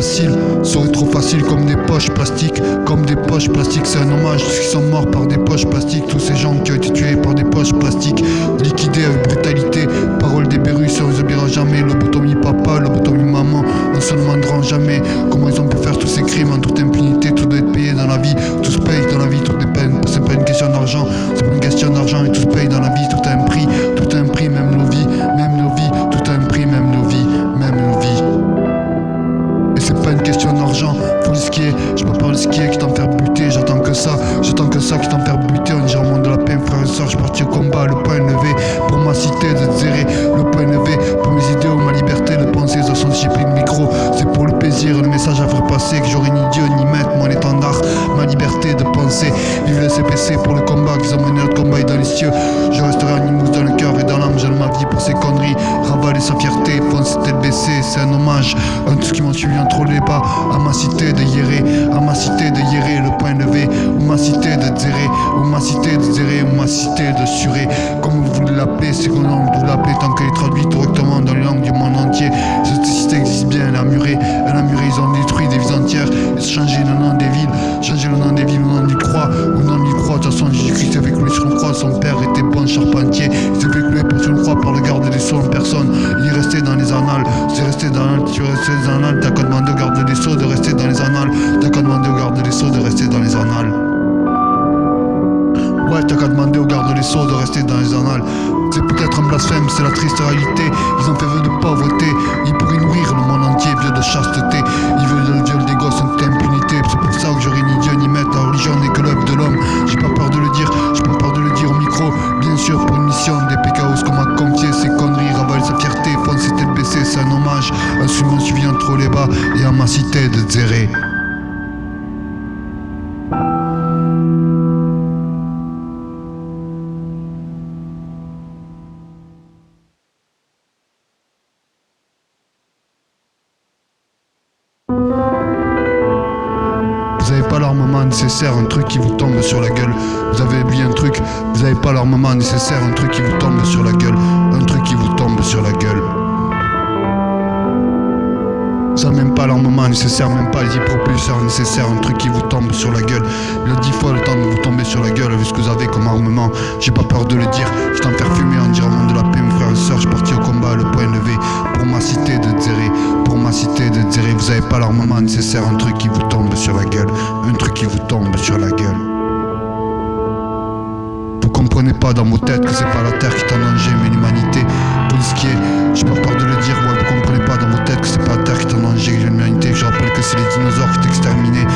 facile, serait trop facile comme des poches plastiques. Comme des poches plastiques, c'est un hommage à ceux qui sont morts par des poches plastiques. Tous ces gens qui ont été tués par des poches plastiques, liquidés avec brutalité. Parole des Bérus, on les oubliera jamais. Lobotomie papa, lobotomie maman, on se demandera jamais comment ils ont pu faire tous ces crimes en toute impunité. Tout doit être payé dans la vie, tout se paye dans la vie, tout est peine. C'est pas une question d'argent, c'est pas une question d'argent, et tout se paye dans la vie, tout a un prix, tout a un prix, même nos vies, tout a un prix, même nos vies, même nos vies. Et c'est pas une question d'argent, faut le skier, j'ai pas peur de skier, qui t'en faire buter, j'attends que ça qui t'en faire buter, on dirait au monde de la paix, frère et soeur, j'suis parti au combat, le point levé, pour ma cité de zérer, le point levé, pour mes idéaux, ma liberté de penser, de toute façon si j'ai pris le micro, c'est pour le plaisir, le message à faire passer, que j'aurais ni Dieu ni maître, mon étendard, ma liberté de penser, vive le CPC pour le combat, qu'ils ont mené notre combat et dans les cieux, je resterai animus dans le cœur et dans l'âme, j'aime ma vie pour ces conneries, ravaler sa fierté, foncer tête baissée, c'est un hommage, à tous qui m'ont suivi entre les bas, à ma cité de Yéré, le point levé, ou ma cité de Zéré, ou ma cité de Zéré, ou ma cité de Suré, comme vous voulez l'appeler, c'est qu'on vous l'appelez tant qu'elle est traduite correctement dans les langues du monde entier. Cette cité existe bien, elle a muré, ils ont détruit des vies entières, ils ont changé le nom des villes, au nom du croix, de toute façon Jésus-Christ s'est fait clouer sur une croix, son père était bon charpentier, il s'est fait clouer sur une croix par le garde des sceaux en personne, il est resté dans les annales, t'as qu'à demander au garde des sceaux de rester dans les annales, t'as qu'à demander au garde des sceaux de rester dans les annales. Ouais, t'as qu'à demander au garde des sceaux de rester dans les annales. C'est peut-être un blasphème, c'est la triste réalité. Ils ont fait vœu de pauvreté, ils pourraient nourrir le monde entier, vœu de chasteté. Ils veulent le viol des gosses en toute impunité. C'est pour ça que j'aurais ni Dieu ni maître, la religion n'est que l'œuvre de l'homme. J'ai pas peur de le dire, au micro. Bien sûr, pour une mission des PKO, ce qu'on m'a confié, ces conneries, ravaler sa fierté, foncer tête baissée, c'est un hommage à ceux qui m'ont suivi entre les bas et à ma cité de Zéré. Vous avez pas l'armement nécessaire, un truc qui vous tombe sur la gueule. Vous avez oublié un truc, vous avez pas l'armement nécessaire, un truc qui vous tombe sur la gueule. Un truc qui vous tombe sur la gueule. Ça même pas l'armement nécessaire, même pas les propulseurs nécessaires, un truc qui vous tombe sur la gueule. Il a 10 fois le temps de vous tomber sur la gueule vu ce que vous avez comme armement. J'ai pas peur de le dire, je t'en faire fumer en dirant de la paix, mon frère et soeur, je suis parti au combat, le point levé, pour ma cité de Zéré, vous avez pas l'armement nécessaire, un truc qui vous tombe sur la gueule, un truc qui vous tombe sur la gueule. Vous comprenez pas dans vos têtes que c'est pas la terre qui est en danger, mais l'humanité. Pour ce qui est, j'ai pas peur de le dire, ouais, vous comprenez pas dans vos têtes que c'est pas la terre qui est en danger, que l'humanité. Je rappelle que c'est les dinosaures qui t'exterminent,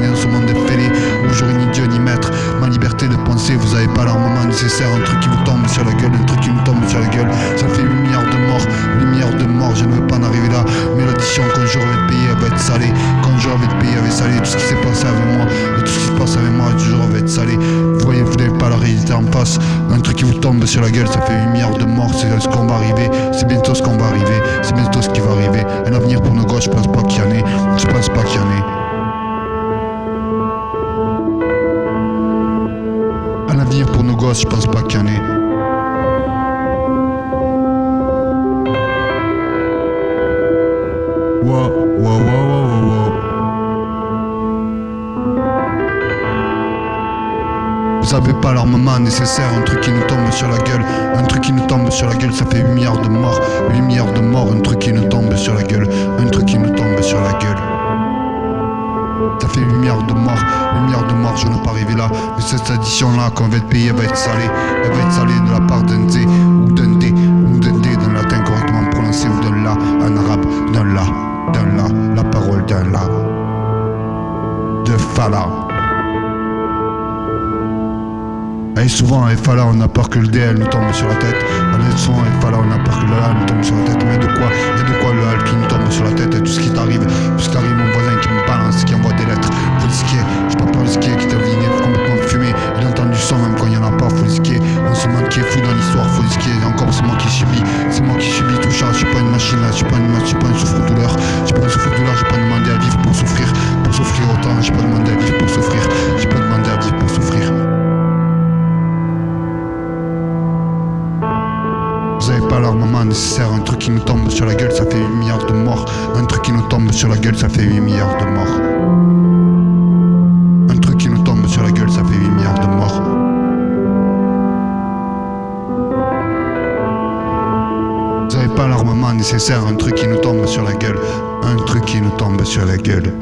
dans ce monde fêlé, où j'aurais ni Dieu ni maître, ma liberté de penser, vous avez pas l'armement nécessaire, un truc qui vous tombe sur la gueule, un truc qui me tombe sur la gueule, ça fait 8 milliards de morts, je ne veux pas en arriver là, mais l'addition quand je vais être payé, elle va être salée, quand je vais être payé, elle va être salée, tout ce qui s'est passé avec moi, et tout ce qui se passe avec moi, toujours va être salé, vous voyez, vous n'avez pas la réalité en face, un truc qui vous tombe sur la gueule, ça fait 8 milliards de morts, c'est ce qu'on va arriver, c'est bientôt ce qu'on va arriver, c'est bientôt ce qui va arriver, un avenir pour nos gosses, je pense pas qu'il y en ait, un avenir pour nos gosses, je pense pas qu'il y en ait. Wow. Vous avez pas l'armement nécessaire, un truc qui nous tombe sur la gueule, ça fait 8 milliards de morts, un truc qui nous tombe sur la gueule, Ça fait 8 milliards de morts, je ne peux pas arriver là, mais cette addition-là, quand on va être payé, elle va être salée de la part d'un D ou d'un D dans le latin correctement prononcé, ou d'un La en arabe, d'un La, la parole d'un La, de Fala. Et souvent avec Fala on a peur que le DL nous tombe sur la tête. Souvent avec Fala on a peur que le Hal nous tombe sur la tête. Mais de quoi le Hal qui nous tombe sur la tête et tout ce qui t'arrive, mon voisin qui me balance, qui envoie des lettres. Faut le skier, j'ai pas peur de skier qui t'a viné complètement fumé. Il entend du son même quand il y en a pas, faut le skier. On se demande qui est fou dans l'histoire, faut le skier. Et encore c'est moi qui subis tout ça. Je suis pas une machine là, je suis pas une souffre-douleur. J'ai pas demandé à vivre pour souffrir autant, j'ai pas demandé à vivre pour souffrir. Vous avez pas l'armement nécessaire, un truc qui nous tombe sur la gueule, ça fait 8 milliards de morts, un truc qui nous tombe nécessaire, un truc qui nous tombe sur la gueule, un truc qui nous tombe sur la gueule.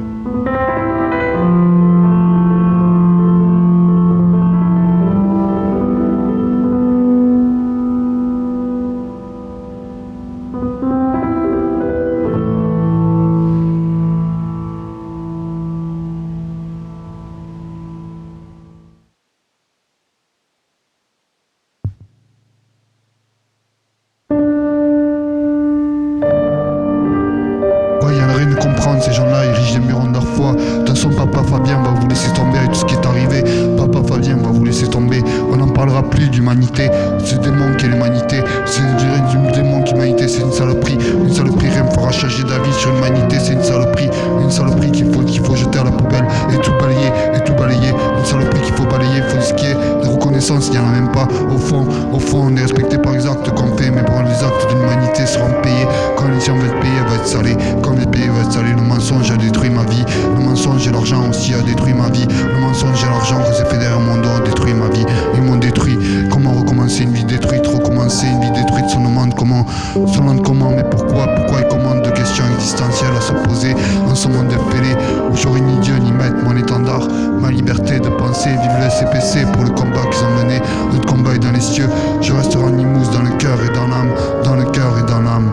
Ouais, y'en a rien à comprendre, ces gens-là, ils riches des murs en leur foi. De toute façon, papa Fabien va vous laisser tomber avec tout ce qui est arrivé. Papa Fabien va vous laisser tomber. On n'en parlera plus d'humanité. Ce démon qui est l'humanité. C'est du démon qui est l'humanité, c'est une saloperie. Une saloperie, rien ne fera changer d'avis sur l'humanité, c'est une saloperie. Une saloperie qu'il faut jeter à la poubelle et tout balayer, et tout balayer. Une saloperie qu'il faut balayer, il faut disquer. De reconnaissance, il n'y en a même pas. Au fond, on est respecté par les actes qu'on fait, mais bon, les actes de l'humanité seront payés. Quand l'émission va être payée, elle va être salée. Quand le pays va être salé, le mensonge a détruit ma vie. Le mensonge et l'argent aussi a détruit ma vie. Le mensonge et l'argent que j'ai fait derrière mon dos a détruit ma vie. Ils m'ont détruit. Comment recommencer une vie détruite? Recommencer une vie détruite, on demande comment. On se demande comment, mais pourquoi et comment? De questions existentielles à se poser en ce monde de fêlé où j'aurais ni Dieu ni maître, mon étendard, ma liberté de penser. Vive le SCPC pour le combat qu'ils ont mené. Notre combat est dans les cieux. Je resterai en imousse dans le cœur et dans l'âme. Dans le cœur et dans l'âme.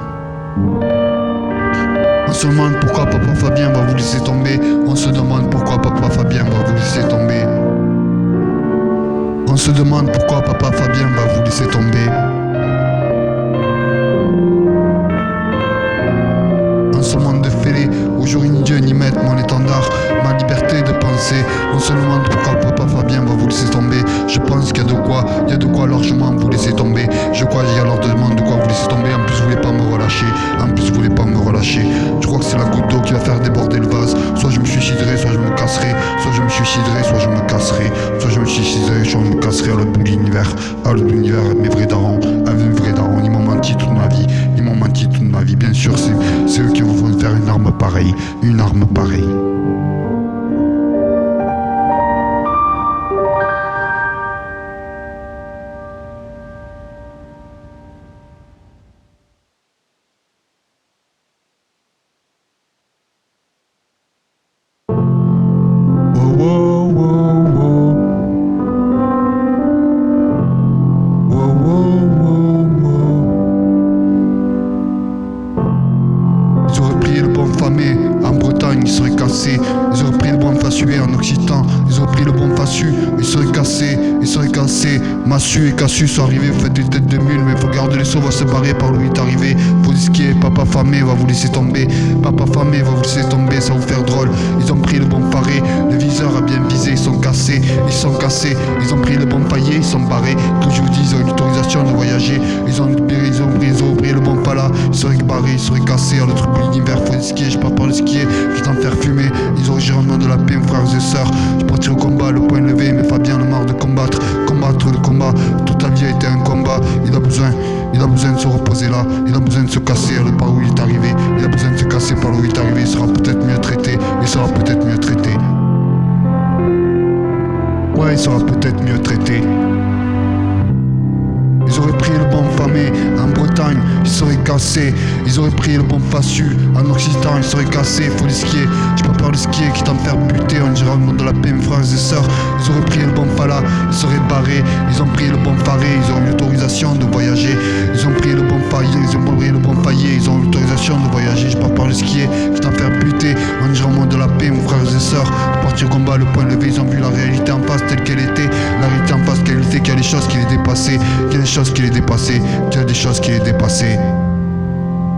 On se demande pourquoi papa Fabien va vous laisser tomber. On se demande pourquoi papa Fabien va vous laisser tomber. On se demande pourquoi papa Fabien va vous laisser tomber. En ce monde de fêlé où j'aurai ni Dieu ni maître, mon étendard, ma liberté de penser. On se demande pourquoi papa Fabien va vous laisser tomber. Je pense qu'il y a de quoi largement vous laisser tomber. Je crois qu'il y a alors de demande de quoi vous laisser tomber. En plus vous voulez pas me relâcher. En plus vous voulez pas me relâcher. Je crois que c'est la goutte d'eau qui va faire déborder le vase. Soit je me suiciderai, soit je me casserai. Soit je me suiciderai, soit je me casserai. Soit je me suiciderai, soit je me casserai à l'autre bout de l'univers. À l'autre bout de l'univers, mes vrais darons. Avec mes vrais darons. Ils m'ont menti toute ma vie. Ils m'ont menti toute ma vie. Bien sûr, c'est eux qui vont vous faire une arme pareille. Une arme pareille. Ils auraient pris le bon famé en Bretagne, ils seraient cassés. Ils auraient pris le bon fassué en Occitan, ils auraient pris le bon fassu, ils seraient cassés, Massu et Cassu sont arrivés, vous faites des têtes de mule, mais faut garder les sauts, va se barrer par où il est arrivé. Faut disquer, papa famé va vous laisser tomber. Papa famé va vous laisser tomber, ça va vous faire drôle. Ils ont pris le bon faré, le viseur a bien visé, ils sont cassés. Ils ont pris le bon paillet, ils sont barrés. Que je vous dis, ils ont une autorisation de voyager. Ils ont pris le bon pala, ils seraient barrés, ils seraient cassés à l'autre bout de l'univers. Faut skier, je pars par le skier, je t'en faire fumer. Ils auraient géré le nom de la paix, frères et sœurs. Je partis au combat, le point levé, mais Fabien le marre de combattre le combat. Toute la vie a été un combat. Il a besoin de se reposer là. Il a besoin de se casser par où il est arrivé. Il a besoin de se casser par où il est arrivé. Il sera peut-être mieux traité. Il sera peut-être mieux traité. Ouais, il sera peut-être mieux traité. Ils auraient pris le bon famé en Bretagne, ils seraient cassés. Ils auraient pris le bon fassu en Occitan, ils seraient cassés. Faut les skier, j'ai pas peur de skier, quitte à me faire buter. On dira le monde de la paix, mes frères et sœurs. Ils auraient pris le bon pala, ils seraient barrés. Ils ont pris le bon faré, ils ont eu l'autorisation de voyager. Ils ont pris le bon paillet, ils ont eu l'autorisation de voyager. J'ai pas peur de skier, quitte à me faire buter. On dira le monde de la paix, mes frères et sœurs. Partir au combat, le point levé, ils ont vu la réalité en face telle qu'elle était. La réalité en face qu'elle était, qu'il y a des choses qui les dépassaient. Qu'il y a des choses qui les dépassaient, qu'il y a des choses qui les dépassaient.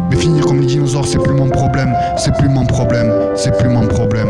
Mais finir comme les dinosaures, c'est plus mon problème, c'est plus mon problème, c'est plus mon problème.